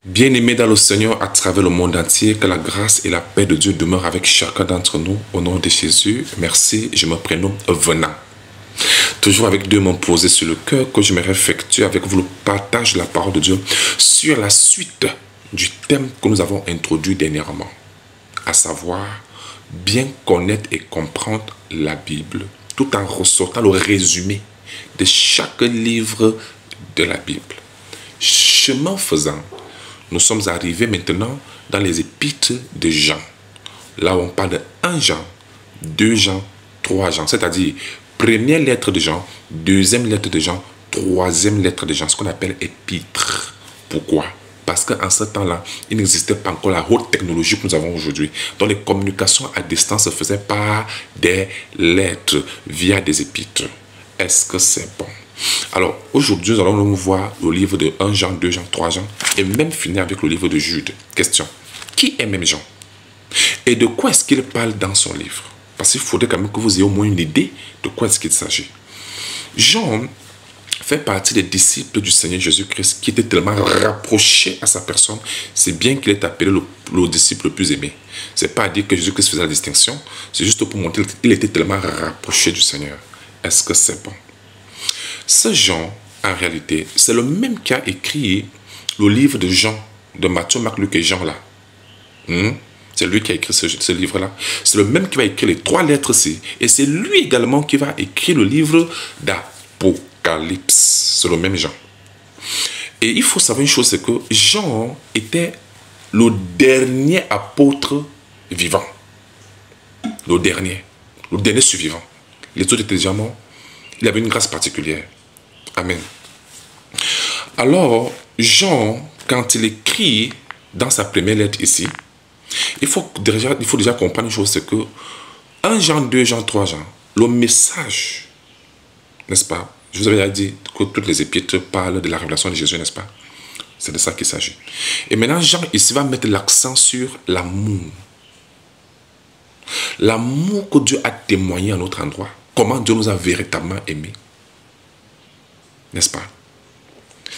Bien-aimés dans le Seigneur à travers le monde entier, que la grâce et la paix de Dieu demeurent avec chacun d'entre nous. Au nom de Jésus, merci, je me prénomme Venant. Toujours avec Dieu m'ont posé sur le cœur que je me effectue avec vous le partage de la parole de Dieu sur la suite du thème que nous avons introduit dernièrement, à savoir bien connaître et comprendre la Bible tout en ressortant le résumé de chaque livre de la Bible. Chemin faisant, nous sommes arrivés maintenant dans les épîtres de Jean. Là où on parle de 1 Jean, 2 Jean, 3 Jean. C'est-à-dire, première lettre de Jean, deuxième lettre de Jean, troisième lettre de Jean. Ce qu'on appelle épître. Pourquoi? Parce qu'en ce temps-là, il n'existait pas encore la haute technologie que nous avons aujourd'hui. Donc les communications à distance se faisaient par des lettres via des épîtres. Est-ce que c'est bon? Alors, aujourd'hui, nous allons voir le livre de 1 Jean, 2 Jean, 3 Jean, et même finir avec le livre de Jude. Question, qui est même Jean? Et de quoi est-ce qu'il parle dans son livre? Parce qu'il faudrait quand même que vous ayez au moins une idée de quoi est-ce qu'il s'agit. Jean fait partie des disciples du Seigneur Jésus-Christ qui était tellement rapproché à sa personne, c'est bien qu'il est appelé le disciple le plus aimé. Ce n'est pas à dire que Jésus-Christ faisait la distinction, c'est juste pour montrer qu'il était tellement rapproché du Seigneur. Est-ce que c'est bon? Ce Jean, en réalité, c'est le même qui a écrit le livre de Jean, de Matthieu, Marc, Luc et Jean là. C'est lui qui a écrit ce livre-là. C'est le même qui va écrire les 3 lettres-ci. Et c'est lui également qui va écrire le livre d'Apocalypse. C'est le même Jean. Et il faut savoir une chose, c'est que Jean était le dernier apôtre vivant. Le dernier survivant. Les autres étaient déjà morts. Il avait une grâce particulière. Amen. Alors, Jean, quand il écrit dans sa première lettre ici, il faut déjà comprendre une chose, c'est que 1 Jean, 2 Jean, 3 Jean, le message, n'est-ce pas? Je vous avais déjà dit que toutes les épîtres parlent de la révélation de Jésus, n'est-ce pas? C'est de ça qu'il s'agit. Et maintenant, Jean ici va mettre l'accent sur l'amour. L'amour que Dieu a témoigné à notre endroit. Comment Dieu nous a véritablement aimés. N'est-ce pas?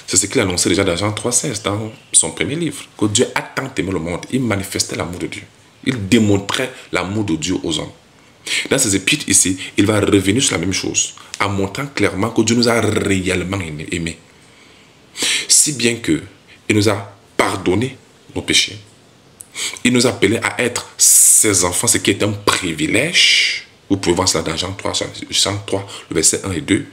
C'est ce qu'il annonçait déjà dans Jean 3,16, dans son premier livre. Que Dieu a tant aimé le monde. Il manifestait l'amour de Dieu. Il démontrait l'amour de Dieu aux hommes. Dans ces épîtres ici, il va revenir sur la même chose, en montrant clairement que Dieu nous a réellement aimés. Si bien que il nous a pardonné nos péchés. Il nous a appelés à être ses enfants, ce qui est un privilège. Vous pouvez voir cela dans Jean 3, le verset 1 et 2.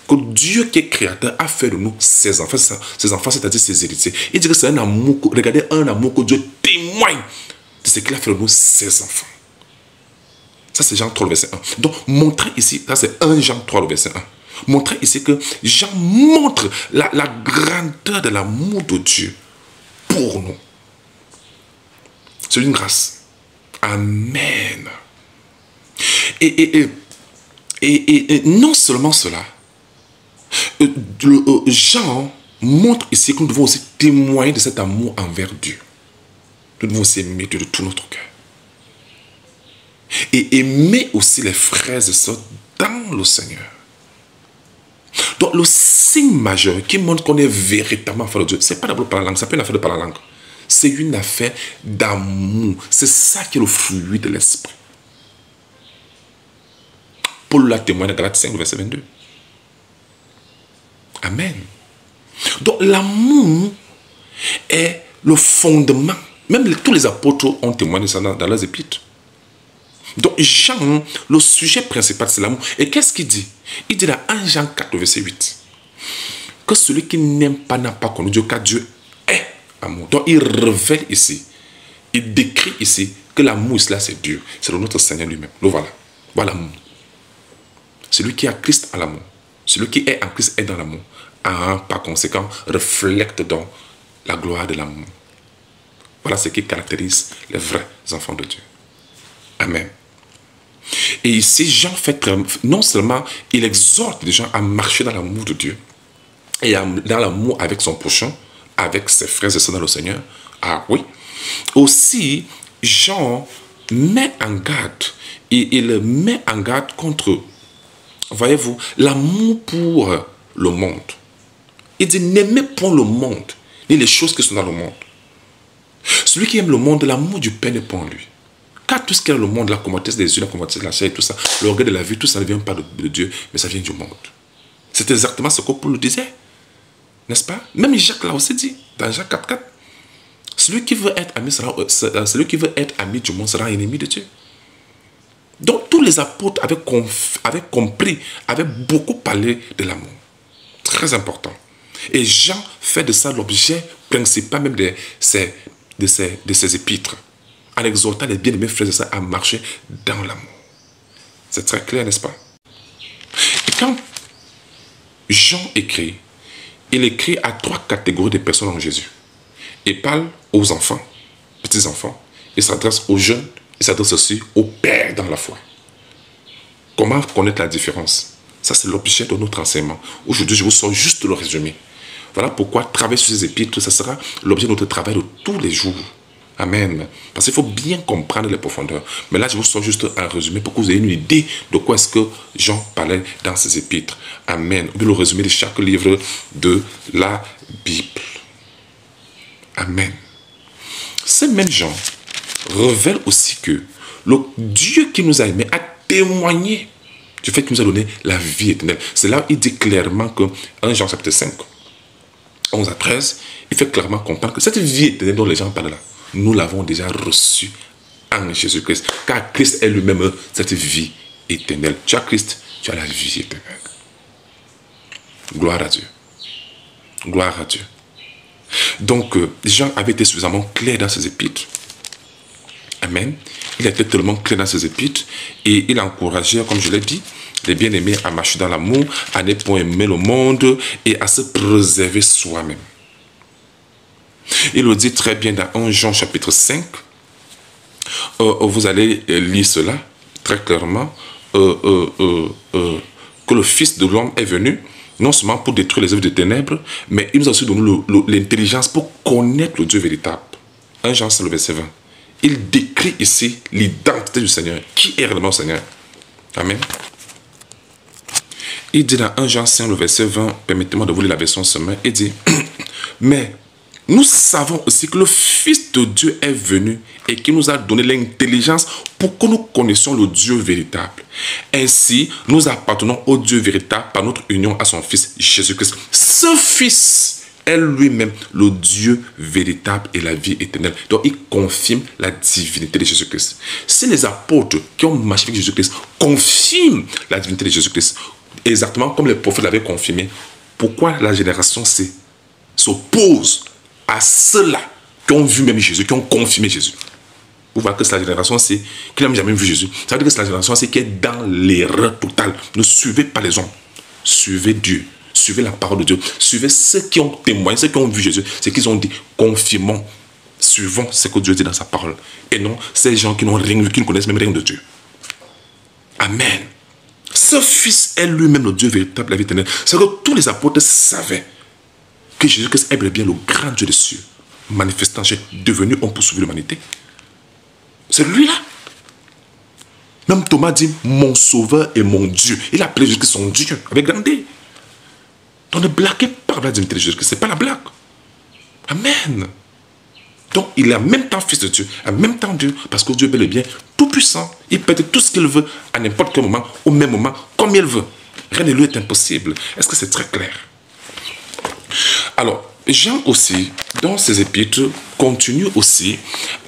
Que Dieu qui est créateur a fait de nous ses enfants, c'est-à-dire ses héritiers. Il dit que c'est un amour, regardez, un amour que Dieu témoigne de ce qu'il a fait de nous ses enfants. Ça c'est Jean 3, le verset 1. Donc, montrer ici, ça c'est 1 Jean 3, le verset 1. Montrer ici que Jean montre la grandeur de l'amour de Dieu pour nous. C'est une grâce. Amen. Et non seulement cela, Jean montre ici que nous devons aussi témoigner de cet amour envers Dieu. Nous devons aussi aimer Dieu de tout notre cœur. Et aimer aussi les frères et sœurs dans le Seigneur. Donc le signe majeur qui montre qu'on est véritablement affaire de Dieu, ce n'est pas d'abord par la langue, c'est pas une affaire de par la langue. C'est une affaire d'amour. C'est ça qui est le fruit de l'esprit. Paul l'a témoigné dans Galates 5, verset 22. Amen. Donc l'amour est le fondement. Même tous les apôtres ont témoigné ça dans leurs épîtres. Donc Jean, le sujet principal c'est l'amour. Et qu'est-ce qu'il dit? Il dit dans 1 Jean 4, verset 8, que celui qui n'aime pas n'a pas connu Dieu, car Dieu est amour. Donc il révèle ici, il décrit ici que l'amour cela c'est Dieu. C'est notre Seigneur lui-même. Donc voilà. Voilà l'amour. Celui qui a Christ a l'amour. Celui qui est en Christ est dans l'amour. Par conséquent, reflète donc la gloire de l'amour. Voilà ce qui caractérise les vrais enfants de Dieu. Amen. Et ici, Jean fait non seulement il exhorte les gens à marcher dans l'amour de Dieu et dans l'amour avec son prochain, avec ses frères et sœurs dans le Seigneur. Ah oui. Aussi, Jean met en garde, il met en garde contre, voyez-vous, l'amour pour le monde. Il dit, n'aimez point le monde, ni les choses qui sont dans le monde. Celui qui aime le monde, l'amour du Père n'est pas en lui. Car tout ce qu'il y a dans le monde, la convoitise des yeux, la convoitise de la chair et tout ça, l'orgueil de la vie, tout ça ne vient pas de Dieu, mais ça vient du monde. C'est exactement ce que Paul disait. N'est-ce pas? Même Jacques l'a aussi dit, dans Jacques 4,4. Celui qui veut être ami du monde sera ennemi de Dieu. Donc tous les apôtres avaient compris, avaient beaucoup parlé de l'amour. Très important. Et Jean fait de ça l'objet principal même de ses épîtres, en exhortant les bien-aimés frères et sœurs à marcher dans l'amour. C'est très clair, n'est-ce pas? Et quand Jean écrit, il écrit à 3 catégories de personnes en Jésus. Il parle aux enfants, petits-enfants, il s'adresse aux jeunes, il s'adresse aussi aux pères dans la foi. Comment connaître la différence? Ça, c'est l'objet de notre enseignement. Aujourd'hui, je vous sors juste le résumé. Voilà pourquoi travailler sur ces épîtres, ça sera l'objet de notre travail de tous les jours. Amen. Parce qu'il faut bien comprendre les profondeurs. Mais là, je vous sors juste un résumé pour que vous ayez une idée de quoi est-ce que Jean parlait dans ses épîtres. Amen. Le résumé de chaque livre de la Bible. Amen. Ces mêmes gens révèlent aussi que le Dieu qui nous a aimés a témoigné du fait qu'il nous a donné la vie éternelle. C'est là où il dit clairement que, 1 Jean chapitre 5, 11 à 13, il fait clairement comprendre que cette vie éternelle dont les gens parlent là, nous l'avons déjà reçue en Jésus-Christ. Car Christ est lui-même cette vie éternelle. Tu as Christ, tu as la vie éternelle. Gloire à Dieu. Gloire à Dieu. Donc, Jean avait été suffisamment clair dans ses épîtres. Amen. Il était tellement clair dans ses épîtres et il encourageait, comme je l'ai dit, les bien-aimés à marcher dans l'amour, à ne point aimer le monde et à se préserver soi-même. Il le dit très bien dans 1 Jean chapitre 5. Vous allez lire cela très clairement. Que le Fils de l'homme est venu, non seulement pour détruire les œuvres des ténèbres, mais il nous a aussi donné l'intelligence pour connaître le Dieu véritable. 1 Jean 5, le verset 20. Il décrit ici l'identité du Seigneur. Qui est réellement le Seigneur? Amen. Il dit dans 1 Jean 5, le verset 20, permettez-moi de vous lire la version semaine, il dit, mais nous savons aussi que le Fils de Dieu est venu et qu'il nous a donné l'intelligence pour que nous connaissions le Dieu véritable. Ainsi, nous appartenons au Dieu véritable par notre union à son Fils Jésus-Christ. Ce Fils est lui-même le Dieu véritable et la vie éternelle. Donc, il confirme la divinité de Jésus-Christ. Si les apôtres qui ont marché avec Jésus-Christ confirment la divinité de Jésus-Christ, exactement comme les prophètes l'avaient confirmé, pourquoi la génération s'oppose à ceux-là qui ont vu même Jésus, qui ont confirmé Jésus? Vous voyez que c'est la génération C qui n'a jamais vu Jésus. Ça veut dire que c'est la génération C qui est dans l'erreur totale. Ne suivez pas les hommes. Suivez Dieu. Suivez la parole de Dieu. Suivez ceux qui ont témoigné, ceux qui ont vu Jésus. C'est qu'ils ont dit, confirmons, suivons ce que Dieu dit dans sa parole. Et non ces gens qui n'ont rien vu, qui ne connaissent même rien de Dieu. Amen. Ce Fils est lui-même le Dieu véritable, la vie éternelle. C'est que tous les apôtres savaient que Jésus-Christ est bien le grand Dieu des cieux, manifestant, devenu homme pour sauver l'humanité. C'est lui-là. Même Thomas dit, mon sauveur et mon Dieu. Il a appelé Jésus-Christ son Dieu, avec grandeur. Donc ne blaguez pas la divinité de Jésus-Christ, ce n'est pas la blague. Amen. Donc il est en même temps Fils de Dieu, en même temps Dieu, parce que Dieu est bel et bien tout puissant. Il peut être tout ce qu'il veut, à n'importe quel moment, au même moment, comme il veut. Rien de lui est impossible. Est-ce que c'est très clair? Alors, Jean aussi, dans ses épîtres, continue aussi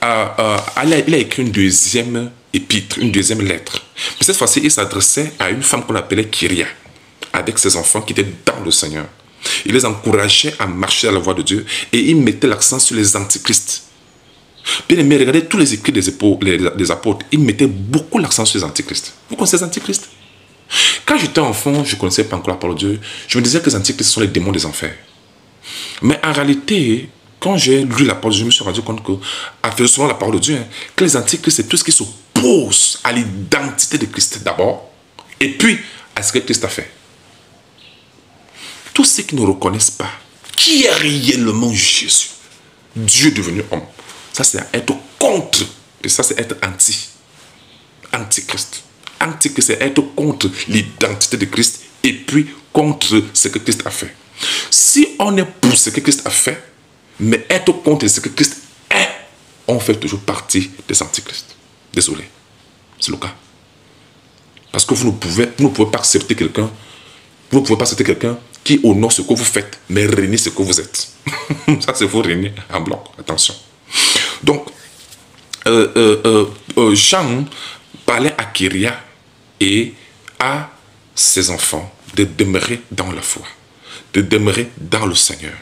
il a écrit une deuxième épître, une deuxième lettre. Mais cette fois-ci, il s'adressait à une femme qu'on appelait Kyria, avec ses enfants qui étaient dans le Seigneur. Il les encourageait à marcher à la voie de Dieu et il mettait l'accent sur les antichrists. Bien aimé, regardez tous les écrits des apôtres, ils mettaient beaucoup l'accent sur les antichrists. Vous connaissez les antichrists? Quand j'étais enfant, je ne connaissais pas encore la parole de Dieu. Je me disais que les antichrists sont les démons des enfers. Mais en réalité, quand j'ai lu la parole de Dieu, je me suis rendu compte que, en faisant la parole de Dieu, que les antichrists, c'est tout ce qui s'oppose à l'identité de Christ d'abord, et puis à ce que Christ a fait. Tous ceux qui ne reconnaissent pas qui est réellement Jésus, Dieu devenu homme, ça c'est être contre, et ça c'est être antichrist. Antichrist, c'est être contre l'identité de Christ et puis contre ce que Christ a fait. Si on est pour ce que Christ a fait, mais être contre ce que Christ est, on fait toujours partie des antichrists. Désolé, c'est le cas. Parce que vous ne pouvez pas accepter quelqu'un, vous ne pouvez pas accepter quelqu'un qui honore ce que vous faites, mais renie ce que vous êtes. Ça, c'est vous renier en bloc. Attention. Donc, Jean parlait à Kyria et à ses enfants de demeurer dans la foi, de demeurer dans le Seigneur.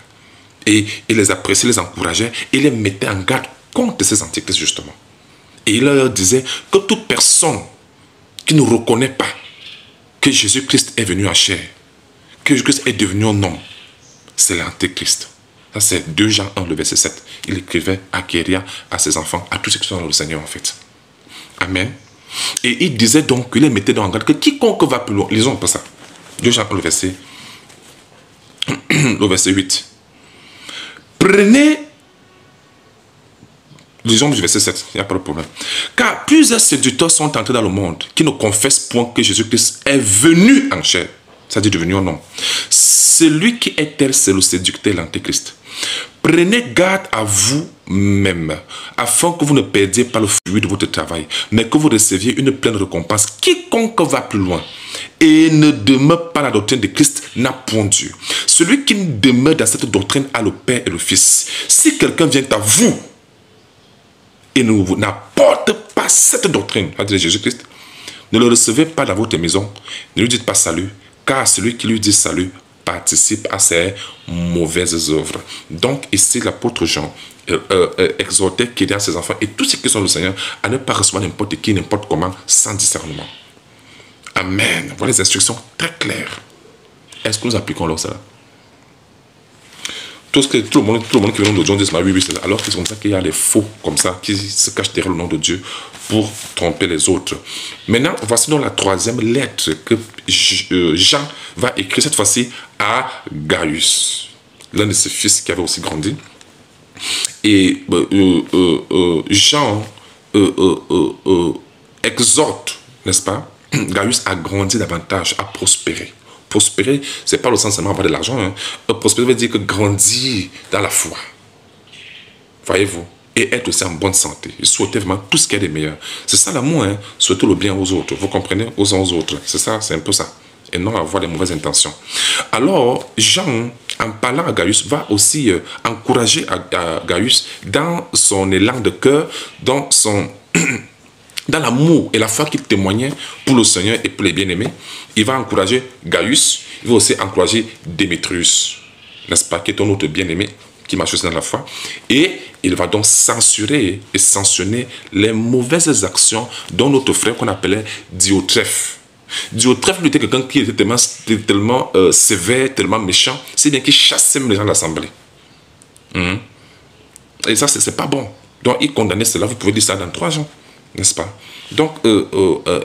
Et il les appréciait, les encourageait, et les mettait en garde contre ces antichrists, justement. Et il leur disait que toute personne qui ne reconnaît pas que Jésus-Christ est venu en chair, que Jésus-Christ est devenu un homme, c'est l'antéchrist. Ça, c'est 2 Jean 1, le verset 7. Il écrivait à Kyria, à ses enfants, à tous ceux qui sont dans le Seigneur, en fait. Amen. Et il disait donc qu'il les mettait dans la garde que quiconque va plus loin, lisons un peu ça. 2 Jean 1, le verset 8. Prenez, disons du verset 7, il n'y a pas de problème. Car plusieurs séducteurs sont entrés dans le monde qui ne confessent point que Jésus-Christ est venu en chair, c'est-à-dire devenu un homme. Celui qui est tel, c'est le séducteur, l'antéchrist. Prenez garde à vous-même, afin que vous ne perdiez pas le fruit de votre travail, mais que vous receviez une pleine récompense. Quiconque va plus loin et ne demeure pas la doctrine de Christ n'a point Dieu. Celui qui demeure dans cette doctrine a le Père et le Fils. Si quelqu'un vient à vous et n'apporte pas cette doctrine, c'est-à-dire Jésus-Christ, ne le recevez pas dans votre maison, ne lui dites pas salut, car celui qui lui dit salut participe à ses mauvaises œuvres. Donc ici, l'apôtre Jean exhortait qu'il y a ses enfants et tous ceux qui sont le Seigneur à ne pas recevoir n'importe qui, n'importe comment, sans discernement. Amen. Voilà les instructions très claires. Est-ce que nous appliquons alors cela? Tout le monde qui vient au nom de Dieu dit oui, c'est ça. Alors que c'est comme ça qu'il y a les faux comme ça qui se cachent derrière le nom de Dieu pour tromper les autres. Maintenant, voici donc la 3e lettre que Jean va écrire cette fois-ci à Gaius, l'un de ses fils qui avait aussi grandi. Et Jean exhorte, n'est-ce pas, Gaius a grandi davantage, a prospéré. Prospérer, c'est pas le sens seulement avoir de l'argent. Hein. Prospérer veut dire que grandir dans la foi. Voyez-vous? Et être aussi en bonne santé. Il souhaitait vraiment tout ce qui est de meilleur. C'est ça l'amour, hein? Souhaiter le bien aux autres. Vous comprenez? Aux uns aux autres. C'est ça, c'est un peu ça. Et non avoir des mauvaises intentions. Alors, Jean, en parlant à Gaius, va aussi encourager à Gaius dans son élan de cœur, dans son... dans l'amour et la foi qu'il témoignait pour le Seigneur et pour les bien-aimés. Il va encourager Gaius, il va aussi encourager Démétrius, n'est-ce pas, qui est un autre bien-aimé, qui marche aussi dans la foi. Et il va donc censurer et sanctionner les mauvaises actions dont notre frère qu'on appelait Diotrephe. Diotrephe, lui, était quelqu'un qui était tellement sévère, tellement méchant, c'est bien qu'il chassait même les gens de l'assemblée. Et ça, c'est pas bon. Donc, il condamnait cela, vous pouvez dire ça dans 3 gens. N'est-ce pas? Donc,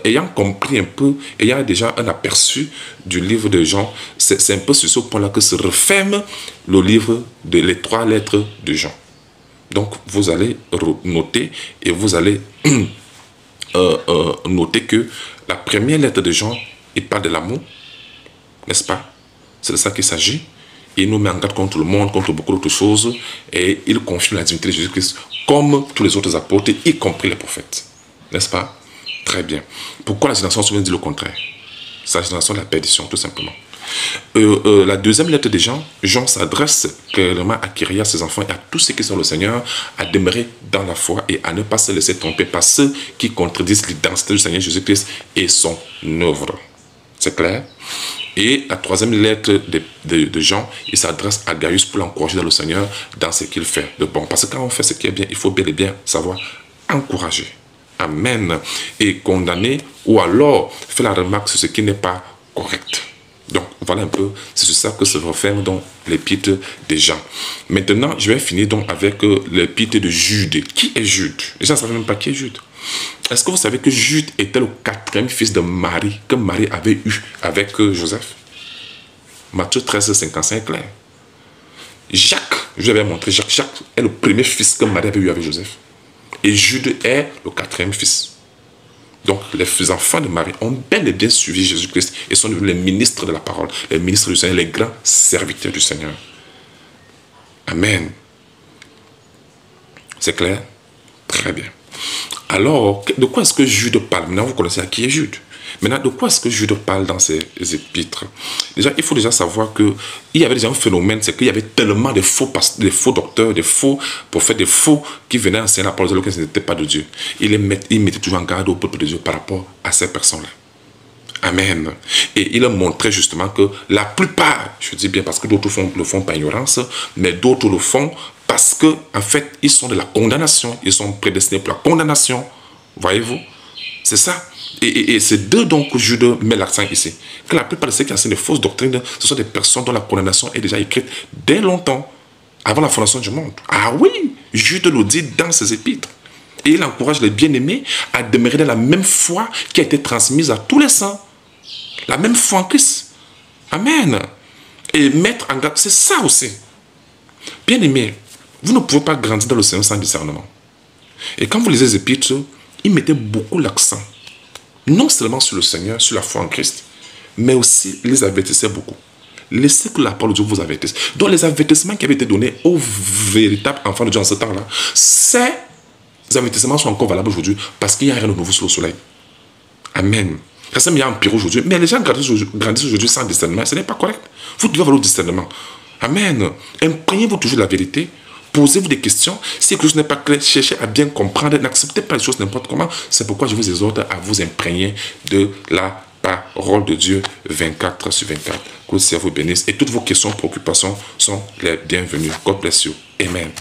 ayant compris un peu, ayant déjà un aperçu du livre de Jean, c'est un peu sur ce point-là que se referme le livre les 3 lettres de Jean. Donc, vous allez noter et vous allez noter que la première lettre de Jean, il parle de l'amour, n'est-ce pas? C'est de ça qu'il s'agit. Il nous met en garde contre le monde, contre beaucoup d'autres choses, et il confirme la divinité de Jésus-Christ comme tous les autres apôtres, y compris les prophètes. N'est-ce pas? Très bien. Pourquoi la génération souveraine dit le contraire? C'est la génération de la perdition, tout simplement. La 2e lettre de Jean, Jean s'adresse clairement à Kyria, ses enfants, et à tous ceux qui sont le Seigneur, à demeurer dans la foi et à ne pas se laisser tromper par ceux qui contredisent l'identité du Seigneur Jésus-Christ et son œuvre. C'est clair? Et la 3e lettre de Jean, il s'adresse à Gaius pour l'encourager dans le Seigneur, dans ce qu'il fait de bon. Parce que quand on fait ce qui est bien, il faut bel et bien savoir encourager. Amen. Et condamner ou alors faire la remarque sur ce qui n'est pas correct. Donc, voilà un peu, c'est sur ça que se referme donc l'épître de Jean. Maintenant, je vais finir donc avec l'épître de Jude. Qui est Jude? Les gens ne savent même pas qui est Jude. Est-ce que vous savez que Jude était le 4e fils de Marie, que Marie avait eu avec Joseph? Matthieu 13, 55 est clair. Jacques, je vous avais montré, Jacques est le premier fils que Marie avait eu avec Joseph. Et Jude est le 4e fils. Donc, les enfants de Marie ont bel et bien suivi Jésus-Christ et sont devenus les ministres de la parole, les ministres du Seigneur, les grands serviteurs du Seigneur. Amen. C'est clair? Très bien. Alors, de quoi est-ce que Jude parle? Maintenant, vous connaissez à qui est Jude. Maintenant, de quoi est-ce que Jude parle dans ses épîtres? Déjà, il faut déjà savoir qu'il y avait déjà un phénomène, c'est qu'il y avait tellement de faux docteurs, de faux prophètes, de faux qui venaient enseigner la parole de Dieu, que ce n'était pas de Dieu. Il mettait toujours en garde au peuple de Dieu par rapport à ces personnes-là. Amen. Et il a montré justement que la plupart, je dis bien parce que d'autres le font par ignorance, mais d'autres le font parce que, en fait, ils sont de la condamnation, ils sont prédestinés pour la condamnation. Voyez-vous? C'est ça. Et c'est deux dons que Jude met l'accent ici. Que la plupart de ceux qui enseignent des fausses doctrines, ce sont des personnes dont la condamnation est déjà écrite dès longtemps, avant la fondation du monde. Ah oui, Jude le dit dans ses épîtres. Et il encourage les bien-aimés à demeurer dans la même foi qui a été transmise à tous les saints. La même foi en Christ. Amen. Et mettre en garde, c'est ça aussi. Bien-aimés, vous ne pouvez pas grandir dans le Seigneur sans discernement. Et quand vous lisez les épîtres, ils mettaient beaucoup l'accent. Non seulement sur le Seigneur, sur la foi en Christ, mais aussi les avertissaient beaucoup. Laissez que la parole de Dieu vous avertisse. Donc les avertissements qui avaient été donnés aux véritables enfants de Dieu en ce temps-là, ces avertissements sont encore valables aujourd'hui parce qu'il n'y a rien de nouveau sous le soleil. Amen. Ça il y a un pire aujourd'hui. Mais les gens grandissent aujourd'hui sans discernement. Ce n'est pas correct. Vous devez avoir le discernement. Amen. Imprégnez-vous toujours de la vérité. Posez-vous des questions. Si quelque chose n'est pas clair, cherchez à bien comprendre. N'acceptez pas les choses n'importe comment. C'est pourquoi je vous exhorte à vous imprégner de la parole de Dieu 24/24. Que le Seigneur vous bénisse. Et toutes vos questions, préoccupations sont les bienvenues. God bless you. Amen.